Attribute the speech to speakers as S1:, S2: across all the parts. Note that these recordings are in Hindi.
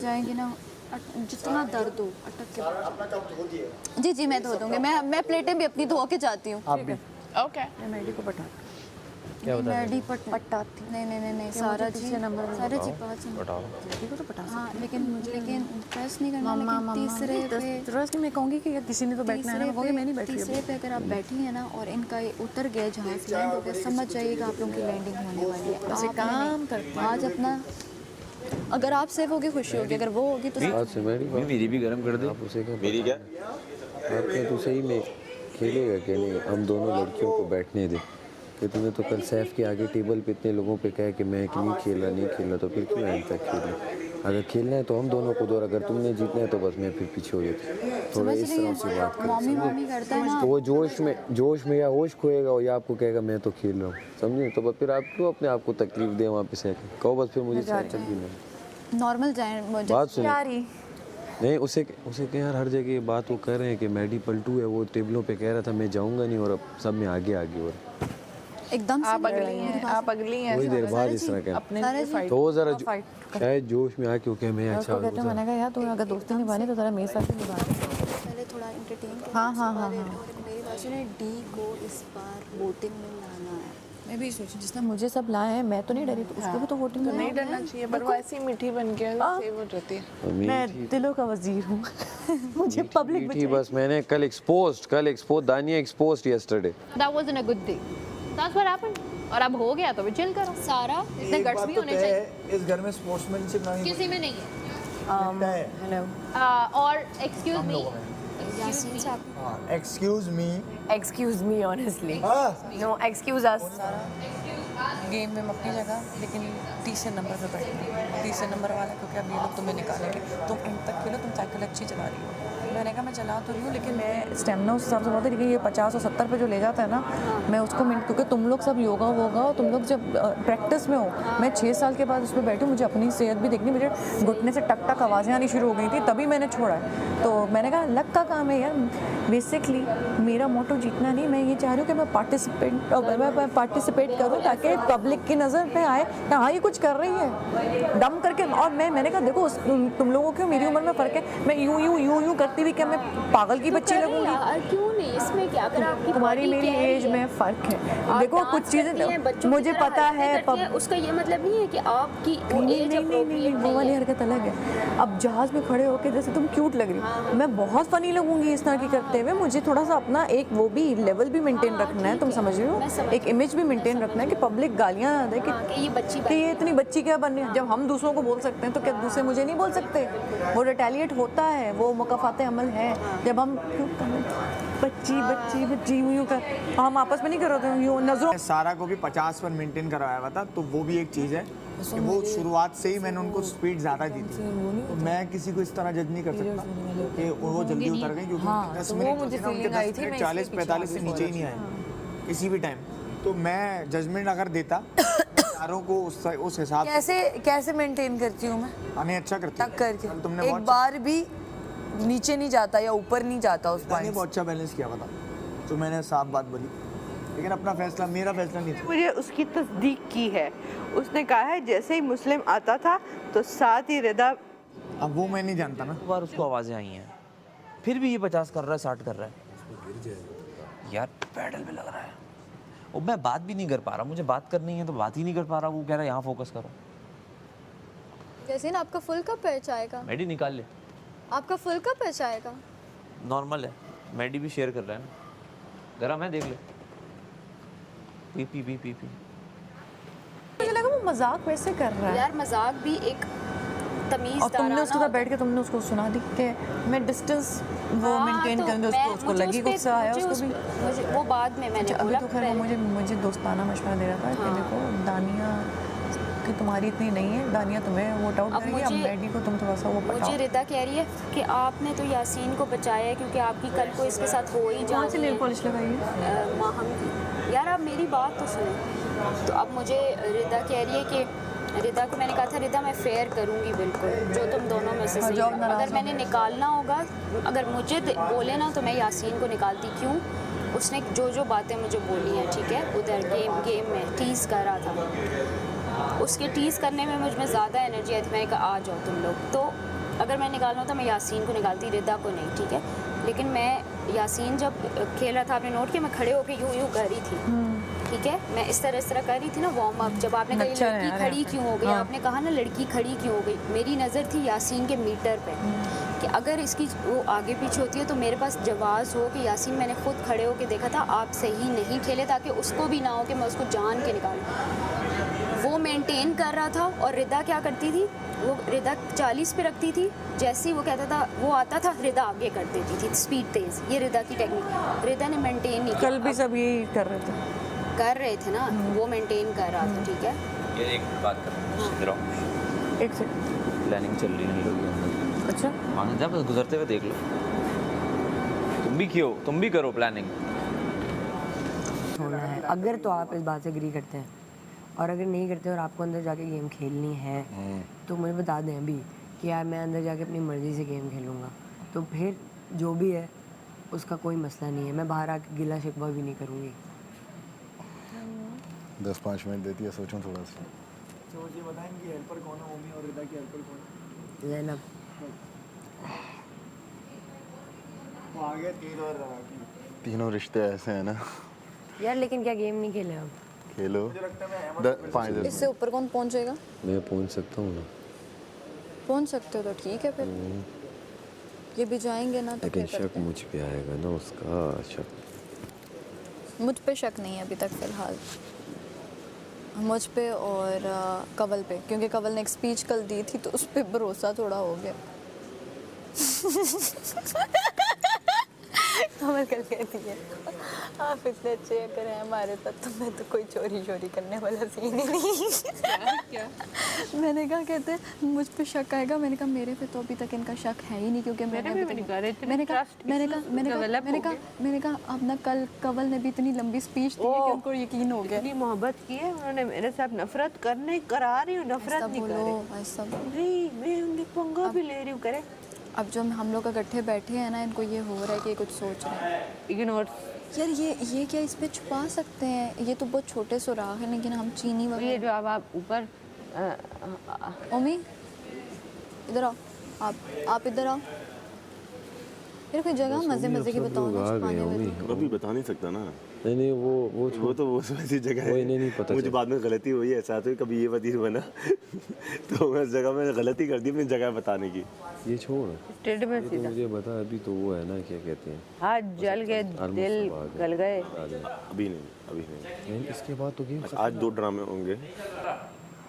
S1: जाएंगी ना, जितना दर्द हो अटक के। जी जी मैं धो दूँगी, मैं प्लेटें भी अपनी धो के जाती हूँ।
S2: आप भी
S3: ओके।
S1: मैं मैडी को बता
S2: क्या बता
S1: मैडी पटाती नहीं सारा जी सारा जी 5
S4: लड़की को तो पटा
S1: हाँ लेकिन ट्रस्ट नहीं करना, लेकिन तीसरे पे
S4: ट्रस्ट नहीं, मैं कहूँगी कि यार किसी ने तो बैठना है ना, मैं कहूँगी मैं नहीं बैठ रही
S1: तीसरे पे अगर आप बैठी हैं ना और इनका ये उतर गया जहाज लैंड हो गया, समझ जाइएगा आप लोगों की लैंडिंग होने वाली है।
S4: बस एक काम करते हैं
S1: आज अपना अगर आप सेफ होगी खुशी होगी, अगर वो होगी तो
S5: बात से मेरी भी गरम कर दे। आप उसे क्या मेरी क्या आप क्या तू सही में खेलेगा कि नहीं? हम दोनों लड़कियों को बैठने दे कि तूने तो कल सैफ के आगे टेबल पे इतने लोगों पे कहा कि मैं नहीं खेला तो फिर क्यों एंड तक खेला? अगर खेलना है तो हम दोनों को दो, अगर तुमने जीतना है तो बस मैं फिर पीछे हो जाती। थोड़ा इस तरह से बात
S1: मॉमी करता है ना,
S5: तो वो जोश में या होश खोएगा और या आपको कहेगा मैं तो खेल रहा हूँ, समझे? तो बस फिर आप क्यों अपने आप को तकलीफ दें वहाँ पे से कहो बस फिर मुझे चल भी नहीं
S1: नॉर्मल जाए
S5: बात सुनो नहीं उसे कहें यार हर जगह बात वो कर रहे हैं कि मैडी पलटू है, वो टेबलों पे कह रहा था मैं जाऊंगा नहीं और अब सब में आगे और
S1: एकदम
S3: आप अगली हैं
S5: थोड़ी देर बाद इस तरह का
S4: अपने फाइट
S5: तो वो जरा शायद जोश में आके क्या मैं अच्छा
S4: कहते हैं, मैंने कहा यार तू अगर दोस्ती निभानी तो जरा मेरे साथ ही निभा।
S1: पहले थोड़ा एंटरटेन कर।
S4: हाँ
S1: मेरी बात सुनिए, डी को इस बार वोटिंग में लाना है।
S4: मैं भी सोची जिसने मुझे सब लाए हैं, मैं तो नहीं डरी, तो उसको भी तो वोटिंग में
S3: नहीं डरना चाहिए, पर वो ऐसी मीठी बन के सेव हो जाती है।
S4: मैं दिलों का वजीर हूँ मुझे पब्लिक
S5: थी बस मैंने कल एक्सपोज दानिया exposed yesterday.
S6: That wasn't a good day. That's what happened. और अब हो गया तो भी चिल करो। सारा इतने गट्स भी होने चाहिए।
S2: इस घर में स्पोर्ट्समैनशिप नहीं
S6: किसी में नहीं है।
S4: हेलो
S6: और excuse me.
S1: Yasin sahab
S2: excuse me
S4: honestly no excuses. Game में अपनी जगह, लेकिन तीसरे नंबर पे बैठना, तीसरे नंबर वाला, क्योंकि अब ये लोग तुम्हें निकालेंगे। तुम एंड तक खेलो, तुम साइकिल अच्छी चला रही हो। मैंने कहा मैं चला तो रही हूँ, लेकिन मैं स्टेमिना उस हिसाब से बहुत है, लेकिन ये 50 और 70 पे जो ले जाता है ना, मैं उसको क्योंकि तुम लोग सब योगा वोगा और तुम लोग जब प्रैक्टिस में हो, मैं 6 साल के बाद उस पर बैठी, मुझे अपनी सेहत भी देखनी, मुझे घुटने से टक टक आवाज़ें आनी शुरू हो गई थी, तभी मैंने छोड़ा है। तो मैंने कहा लक का काम है यार, बेसिकली मेरा मोटो जीतना नहीं, मैं ये चाह रही हूँ कि मैं पार्टिसिपेट करूँ ताकि पब्लिक की नज़र पे आए कि हाँ ये कुछ कर रही है दम करके। और मैंने कहा देखो तुम लोगों को मेरी उम्र में फ़र्क है, मैं यूं करती हुई क्या मैं पागल की बच्ची लगूंगी?
S6: क्यों नहीं, इसमें क्या? अगर आपकी
S4: तुम्हारी मेरी एज में फ़र्क है। देखो कुछ चीज़ें मुझे पता है,
S6: उसका ये मतलब नहीं है कि आपकी
S4: नहीं वो वाली हरकत अलग है। अब जहाज़ में खड़े होकर जैसे तुम क्यूट लग रही हो, मैं बहुत फ़नी लगूंगी इस तरह की करते हुए। मुझे थोड़ा सा अपना एक वो भी लेवल भी मेंटेन रखना है, तुम समझ रही हो, एक इमेज भी मेंटेन रखना है कि पब्लिक गालियाँ दे कि ये इतनी बच्ची क्या बन रही है। जब हम दूसरों को बोल सकते हैं तो क्या दूसरे मुझे नहीं बोल सकते? वो रिटेलिएट होता है, वो मुकाफ़ाते अमल है। जब हम बच्ची यूं कर, हम आपस में नहीं कर रहे थे यूं नजरों।
S2: सारा को भी 50 पर मेंटेन करवाया हुआ था, तो वो भी एक चीज़ है कि वो शुरुआत से ही मैंने उनको स्पीड ज़्यादा दी थी। तो मैं किसी को इस तरह जज नहीं कर सकता कि वो जल्दी उतर गई, क्योंकि 10 मिनट उनके 10 मिनट 40-45 से नीचे ही नहीं आए किसी भी टाइम। तो मैं जजमेंट अगर देता चारों को उस हिसाब
S4: कैसे मेंटेन करती हूँ मैं?
S2: हमें अच्छा करती
S4: तक करके
S2: तुमने
S4: एक बार भी नीचे नहीं जाता या ऊपर नहीं जाता उस पॉइंट।
S2: बहुत अच्छा बैलेंस किया बता, तो मैंने साफ बात बोली, लेकिन अपना फैसला मेरा फैसला नहीं था।
S7: मुझे उसकी तस्दीक की है, उसने कहा है जैसे ही मुस्लिम आता था तो साथ ही रिदा।
S2: अब वो मैं नहीं जानता ना।
S8: बार उसको आवाज़ें आई हैं, फिर भी ये 50 कर रहा है, 60 कर रहा है यार, पैडल पे लग रहा है। और मैं बात भी नहीं कर पा रहा, मुझे बात करनी है तो बात ही नहीं कर पा रहा। वो कह रहा है यहाँ फोकस करो।
S1: यासीन आपका फुल कब पैच आएगा?
S8: मैडी निकाल ले।
S1: आपका फुल कब पैच आएगा?
S8: नॉर्मल है, मैडी भी शेयर कर रहा है ना, गरम है, देख ले। पी
S4: मुझे लगा वो मजाक वैसे कर रहा है
S1: यार, मजाक भी एक तमीज।
S4: और तुमने उसके साथ बैठ के तुमने उसको सुना दी कि मैं डिस्टेंस वो मेंटेन करूंगी, उसको लगी गुस्सा आया उसको भी।
S1: मुझे वो बाद में मैंने
S4: अभी तो खैर मुझे दोस्ताना मशवरा दे रहा था कि देखो दानिया कि तुम्हारी इतनी नहीं है, दानिया तुम्हें वोट आउट करेगी, अब मैडी को तुम थोड़ा सा वो पटाओ।
S1: मुझे रिदा कह रही है कि आपने तो यासीन को बचाया है क्योंकि आपकी कल को इसके साथ हो ही
S4: कौन सी नेल पॉलिश लगाई है?
S1: माहम की। यार आप मेरी बात तो सुनो। तो अब मुझे रिदा कह रही है कि रिदा को मैंने कहा था रिदा मैं फेयर करूँगी बिल्कुल, जो तुम दोनों में से सही। अगर मैंने निकालना होगा, अगर मुझे बोले ना तो मैं यासीन को निकालती। क्यों? उसने जो बातें मुझे बोली हैं, ठीक है, उधर गेम में टीज़ कर रहा था, उसके टीज़ करने में मुझ में ज़्यादा एनर्जी आई थी। मैंने कहा आ जाओ तुम लोग। तो निकालना होता मैं यासीन को निकालती, रिदा को नहीं, ठीक है। लेकिन मैं यासीन जब खेल रहा था, आपने नोट किया, मैं खड़े होकर यूं यूं कर रही थी, ठीक है। मैं इस तरह कर रही थी ना वार्म अप। जब आपने कहा ये लड़की खड़ी क्यों हो गई, आपने कहा ना लड़की खड़ी क्यों हो गई, मेरी नज़र थी यासीन के मीटर पे कि अगर इसकी वो आगे पीछे होती है तो मेरे पास जवाज़ हो कि यासीन, मैंने खुद खड़े होकर देखा था, आप सही नहीं खेले, ताकि उसको भी ना हो कि मैं उसको जान के निकालूं। वो मेंटेन कर रहा था। और रिदा क्या करती थी, वो रिदा 40 पे रखती थी, जैसे ही वो कहता था, वो आता था, रिदा आगे कर देती थी, स्पीड तेज़। ये रिदा की टेक्निक, रिदा ने मेंटेन नहीं किया।
S7: कल भी सब यही कर रहे थे ना, वो मेंटेन कर रहा था, ठीक है।
S8: ये एक बात कर, इधर आओ।
S7: एक सेकंड,
S8: प्लानिंग चल रही है लोग अंदर।
S7: अच्छा
S8: हाँ, जब गुजरते हुए देख लो। तुम भी करो प्लानिंग।
S9: छोड़ना है अगर तो आप इस बात से एग्री करते हैं, और अगर नहीं करते और आपको अंदर जाके गेम खेलनी है तो मुझे बता दें अभी कि यार मैं अंदर जाके अपनी मर्ज़ी से गेम खेलूँगा, तो फिर जो भी है उसका कोई मसला नहीं है, मैं बाहर आके गिला शिकवा भी नहीं करूँगी।
S10: 10-5 मिनट देती है, सोचूं थोड़ा सा।
S2: सोचिए, बताएंगे हेल्पर कौन है, ओमी और रिदा की हेल्पर कौन है?
S9: ज़ैनब।
S2: वो आगे
S10: तीनों रिश्ते ऐसे हैं ना।
S9: यार लेकिन क्या गेम नहीं खेले हम?
S10: खेलो। 5-10
S6: इससे ऊपर कौन पहुंचेगा?
S5: मैं पहुंच सकता हूँ ना।
S6: पहुंच सकते हो तो ठीक है, फिर ये भी जाएंगे ना तो
S5: लेकिन
S6: क्या
S5: शक
S6: करते हैं?
S5: मुझ पे आएगा ना, उसका शक।
S6: मुझ पे शक नहीं है अभी तक फ़िलहाल, मुझ पे और कवल पे, क्योंकि कवल ने एक स्पीच कल दी थी तो उस पर भरोसा थोड़ा हो गया। कवल कल कहती है आप इतने अच्छे अगर हैं हमारे साथ तो मैं तो कोई चोरी करने वाला सीन ही नहीं। क्या? मैंने कहा कहते मुझ पे शक आएगा, मैंने कहा मेरे पे तो अभी तक इनका शक है ही नहीं, क्योंकि मैंने कहा अब ना कल कवल ने भी इतनी लंबी स्पीच दी है कि उनको यकीन हो गया।
S7: इतनी मोहब्बत की है उन्होंने मेरे साथ, नफरत करने करा रही हूँ, नफरत नहीं कर रही, मैं उनके पंगा भी ले रही हूँ। करे
S6: अब जो हम लोग इकट्ठे बैठे हैं ना, इनको ये हो रहा है कि ये कुछ सोच रहे हैं।
S7: इग्नोर
S6: यार ये क्या इस पे छुपा सकते हैं, ये तो बहुत छोटे सुराख हैं, लेकिन हम चीनी
S7: ये
S6: वगैरह।
S7: जो अब आप ऊपर
S6: ओमी इधर आओ, आप इधर आओ, मेरे कोई जगह मजे की बताओ ना छुपाने में।
S10: अभी बता नहीं सकता ना।
S5: नहीं
S10: वो ऐसी जगह है,
S5: नहीं पता
S10: मुझे बाद में गलती हुई है, ऐसा तो कभी ये वजीर बना तो मैं उस जगह में गलती कर दी अपनी जगह बताने की।
S5: ये छोड़,
S7: स्टेट में
S5: तो
S7: सीधा
S5: मुझे बता, अभी तो वो है ना, क्या कहते हैं,
S7: हाथ जल गए, दिल गल गए।
S10: अभी नहीं।
S5: इसके बाद तो गेम
S10: आज 2 ड्रामे होंगे।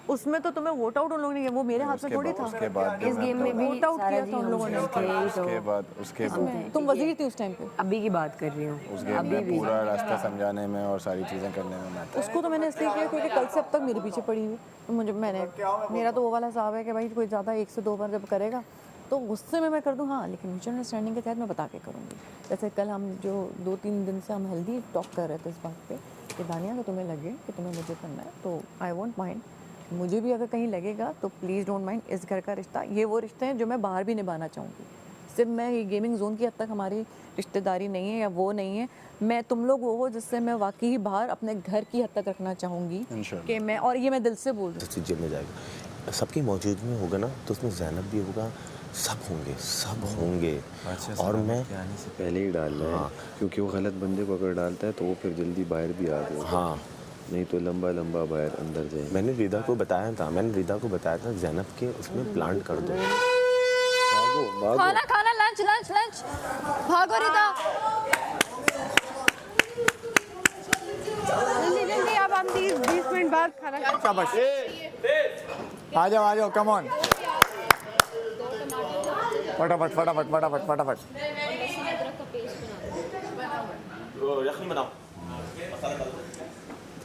S9: उसमें तो तुम्हें वोट आउट उन लोगों ने किया, वो मेरे हाथ में थोड़ी था।
S10: उसके बाद
S9: इस गेम में भी
S7: वोट आउट किया था उन लोगों ने।
S10: उसके बाद
S6: तुम वजीर थी उस टाइम पे।
S9: अभी की बात कर रही हूँ,
S10: उस गेम में पूरा रास्ता समझाने में और सारी चीज़ें करने में मैं
S4: उसको तो मैंने इसलिए किया क्योंकि कल से अब तक मेरे पीछे पड़ी हुई, मेरा तो वो वाला हिसाब है कि भाई कोई ज़्यादा 1 से 2 बार जब करेगा तो गुस्से में मैं कर दूँ, हाँ, लेकिन म्यूचुअल अंडरस्टैंडिंग के तहत मैं बता के करूँगी। जैसे कल हम जो 2-3 दिन से हम हेल्दी टॉक कर रहे थे इस बात पे कि दानिया अगर तुम्हें लगे कि तुम्हें मुझे करना है तो आई वोंट माइंड, मुझे भी अगर कहीं लगेगा तो प्लीज़ डोंट माइंड। इस घर का रिश्ता, ये वो रिश्ते हैं जो मैं बाहर भी निभाना चाहूँगी। सिर्फ मैं ये गेमिंग जोन की हद तक हमारी रिश्तेदारी नहीं है या वो नहीं है, मैं तुम लोग वो हो जिससे मैं वाकई बाहर अपने घर की हद तक रखना चाहूँगी कि मैं, और ये मैं दिल से बोल रही हूँ।
S10: जेब में जाएगा, सबकी मौजूदगी में होगा ना, तो उसमें जैनब भी होगा, सब होंगे। और मैं
S5: आने से पहले ही डालना है, क्योंकि वो गलत बंदे को अगर डालता है तो वो फिर जल्दी बाहर भी आ जाएगा।
S10: हाँ,
S5: नहीं तो लंबा बाहर अंदर जाए।
S10: मैंने रिदा को बताया था जैनब के उसमें प्लांट कर दो।
S6: खाना लंच भागो रिदा।
S7: जल्दी अब हम 20 मिनट बाद खाना
S2: शाबाश, आ जाओ, कम ऑन, फटाफट।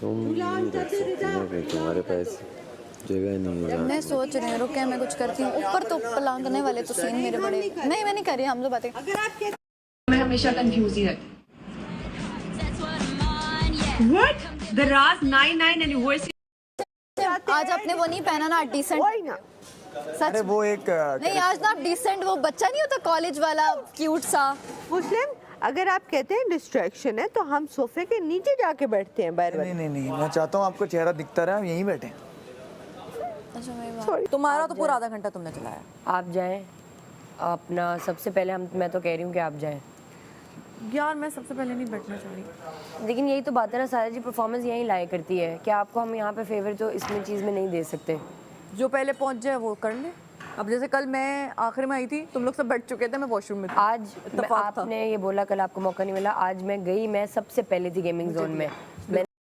S5: तुम नहीं रख सकती ना, कि तुम्हारे पास जगह नहीं है।
S6: मैं सोच रही हूँ, रुके मैं कुछ करती हूँ। ऊपर तो पलांगने वाले तो सीन मेरे बड़े, नहीं मैं नहीं कर रही, हम तो बातें।
S11: मैं हमेशा कंफ्यूज ही रहती। What? The Raz 99 anniversary।
S6: आज आपने वो नहीं पहना ना डिसेंट, सच।
S2: अरे वो एक
S6: नहीं आज ना आप डिसेंट, वो बच्चा नहीं होता कॉलेज वाला क्यूट सा।
S7: मुस्लिम, अगर आप कहते हैं डिस्ट्रैक्शन है तो हम सोफे के नीचे जाके बैठते हैं बाहर।
S2: नहीं, मैं चाहता हूँ आपको चेहरा दिखता रहे, आप यहीं बैठे।
S6: अच्छा,
S4: तुम्हारा तो पूरा आधा घंटा तुमने चलाया।
S9: आप जाए, अपना सबसे पहले मैं तो कह रही हूँ कि आप जाएं।
S4: यार मैं सबसे पहले नहीं बैठना चाह रही।
S9: लेकिन यही तो बात है ना, सारा जी परफॉर्मेंस यहीं लाया करती है कि आपको हम यहाँ पे फेवर तो इसमें चीज़ में नहीं दे सकते।
S4: जो पहले पहुंच जाए वो कर ले। अब जैसे कल मैं आखिर में आई थी, तुम लोग सब बैठ चुके थे, मैं वॉशरूम में थी।
S9: आज आपने ये बोला कल आपको मौका नहीं मिला, आज मैं गई, मैं सबसे पहले थी गेमिंग जोन में।